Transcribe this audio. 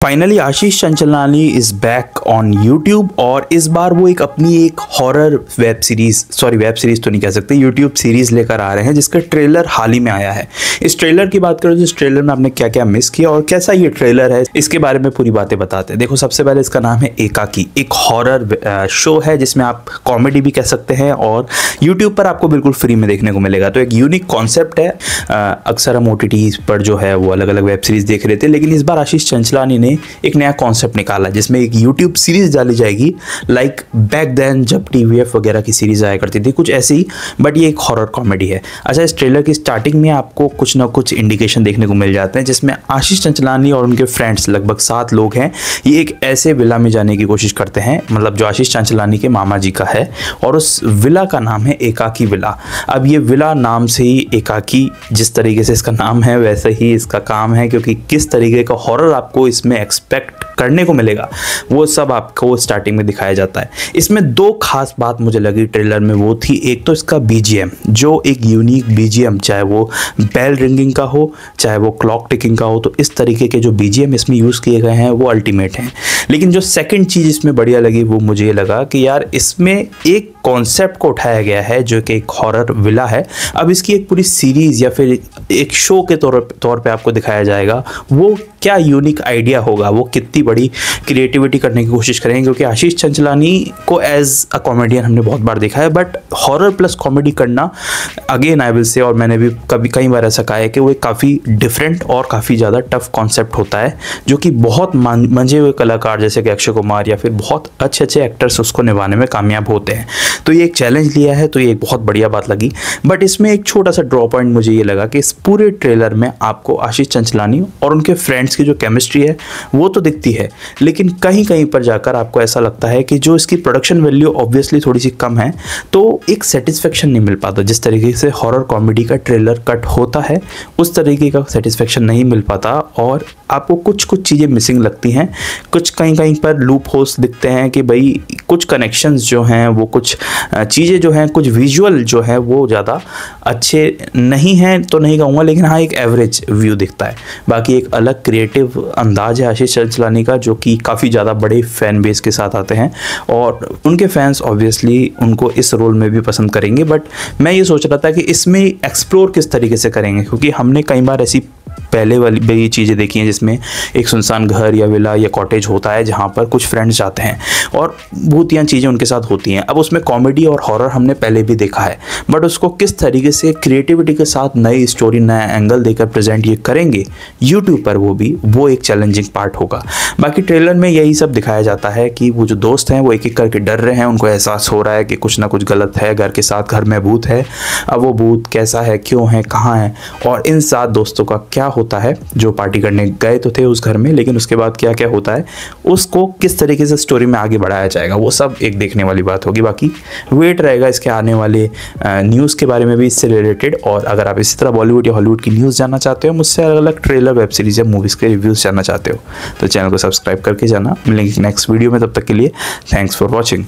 Finally Ashish Chanchlani is back on YouTube और इस बार वो अपनी एक हॉरर वेब सीरीज़ तो नहीं कह सकते, यूट्यूब सीरीज़ लेकर आ रहे हैं जिसका ट्रेलर हाल ही में आया है। इस ट्रेलर की बात करें तो इस ट्रेलर में आपने क्या क्या मिस किया और कैसा ये ट्रेलर है, इसके बारे में पूरी बातें बताते हैं। देखो, सबसे पहले इसका नाम है एकाकी, एक हॉरर शो है जिसमें आप कॉमेडी भी कह सकते हैं और यूट्यूब पर आपको बिल्कुल फ्री में देखने को मिलेगा। तो एक यूनिक कॉन्सेप्ट है। अक्सर हम OTT पर जो है वो अलग अलग वेब सीरीज़ देख रहे थे, लेकिन इस बार आशीष चंचलानी ने एक नया कॉन्सेप्ट निकाला जिसमें एक यूट्यूब सीरीज डाली जाएगी, लाइक बैक देन जब TVF वगैरह की सीरीज आया करती थी, कुछ ऐसी, बट ये एक हॉरर कॉमेडी है। अच्छा, इस ट्रेलर की स्टार्टिंग में आपको कुछ ना कुछ इंडिकेशन देखने को मिल जाते हैं जिसमें आशीष चंचलानी और उनके फ्रेंड्स, लगभग 7 लोग हैं, ये एक ऐसे विला में जाने की कोशिश करते हैं, मतलब जो आशीष चंचलानी के मामा जी का है, और उस विला का नाम है एकाकी विला। अब ये विला नाम से ही एकाकी, जिस तरीके से इसका नाम है वैसे ही इसका काम है, क्योंकि किस तरीके का हॉरर आपको इसमें एक्सपेक्ट करने को मिलेगा वो सब आपको स्टार्टिंग में दिखाया जाता है। इसमें 2 खास बात मुझे लगी ट्रेलर में, वो थी एक तो इसका BGM, जो एक यूनिक BGM, चाहे वो बेल रिंगिंग का हो चाहे वो क्लॉक टिकिंग का हो, तो इस तरीके के जो BGM इसमें यूज़ किए गए हैं वो अल्टीमेट हैं। लेकिन जो सेकंड चीज़ इसमें बढ़िया लगी वो मुझे ये लगा कि यार इसमें एक कॉन्सेप्ट को उठाया गया है जो कि एक हॉरर विला है। अब इसकी एक पूरी सीरीज़ या फिर एक शो के तौर पे आपको दिखाया जाएगा, वो क्या यूनिक आइडिया होगा, वो कितनी बड़ी क्रिएटिविटी करने की कोशिश करेंगे, क्योंकि आशीष चंचलानी को एज अ कॉमेडियन हमने बहुत बार देखा है, बट हॉरर प्लस कॉमेडी करना, अगेन आई विल से, और मैंने भी कई बार ऐसा कहा है कि वो एक काफ़ी डिफरेंट और काफ़ी ज़्यादा टफ कॉन्सेप्ट होता है, जो कि बहुत मंजे हुए कलाकार जैसे कि अक्षय कुमार या फिर बहुत अच्छे अच्छे एक्टर्स उसको निभाने में कामयाब होते हैं। तो ये एक चैलेंज लिया है, तो ये एक बहुत बढ़िया बात लगी। बट इसमें एक छोटा सा ड्रॉ पॉइंट मुझे ये लगा कि इस पूरे ट्रेलर में आपको आशीष चंचलानी और उनके फ्रेंड्स की जो केमिस्ट्री है वो तो दिखती है, लेकिन कहीं कहीं पर जाकर आपको ऐसा लगता है कि जो इसकी प्रोडक्शन वैल्यू ऑब्वियसली थोड़ी सी कम है, तो एक सेटिस्फेक्शन नहीं मिल पाता। जिस तरीके से हॉरर कॉमेडी का ट्रेलर कट होता है उस तरीके का सेटिस्फेक्शन नहीं मिल पाता और आपको कुछ कुछ चीज़ें मिसिंग लगती हैं। कुछ कहीं कहीं पर लूप होल्स दिखते हैं कि भाई कुछ कनेक्शंस जो हैं वो, कुछ चीज़ें जो हैं, कुछ विजुअल जो है वो ज़्यादा अच्छे नहीं हैं तो नहीं कहूँगा, लेकिन हाँ एक एवरेज व्यू दिखता है। बाकी एक अलग क्रिएटिव अंदाज है आशीष चंचलानी का, जो कि काफ़ी ज़्यादा बड़े फैन बेस के साथ आते हैं और उनके फैंस ऑब्वियसली उनको इस रोल में भी पसंद करेंगे। बट मैं ये सोच रहा था कि इसमें एक्सप्लोर किस तरीके से करेंगे, क्योंकि हमने कई बार ऐसी पहले वाली भी चीज़ें देखी हैं जिसमें एक सुनसान घर या विला या कॉटेज होता है जहाँ पर कुछ फ्रेंड्स जाते हैं और भूतिया चीज़ें उनके साथ होती हैं। अब उसमें कॉमेडी और हॉरर हमने पहले भी देखा है, बट उसको किस तरीके से क्रिएटिविटी के साथ नई स्टोरी, नया एंगल देकर प्रेजेंट ये करेंगे यूट्यूब पर, वो एक चैलेंजिंग पार्ट होगा। बाकी ट्रेलर में यही सब दिखाया जाता है कि वो जो दोस्त हैं वो एक एक करके डर रहे हैं, उनको एहसास हो रहा है कि कुछ ना कुछ गलत है घर के साथ, घर में भूत है। अब वो भूत कैसा है, क्यों है, कहाँ है, और इन 7 दोस्तों का क्या होता है जो पार्टी करने गए तो थे उस घर में, लेकिन उसके बाद क्या क्या होता है, उसको किस तरीके से स्टोरी में आगे बढ़ाया जाएगा, वो सब एक देखने वाली बात होगी। बाकी वेट रहेगा इसके आने वाले न्यूज़ के बारे में भी इससे रिलेटेड। और अगर आप इसी तरह बॉलीवुड या हॉलीवुड की न्यूज़ जानना चाहते हो, मुझसे अलग अलग ट्रेलर, वेब सीरीज़ या मूवीज़ के रिव्यूज़ जानना चाहते हो, तो चैनल को सब्सक्राइब करके जाना। मिलेंगे नेक्स्ट वीडियो में, तब तक के लिए थैंक्स फॉर वॉचिंग।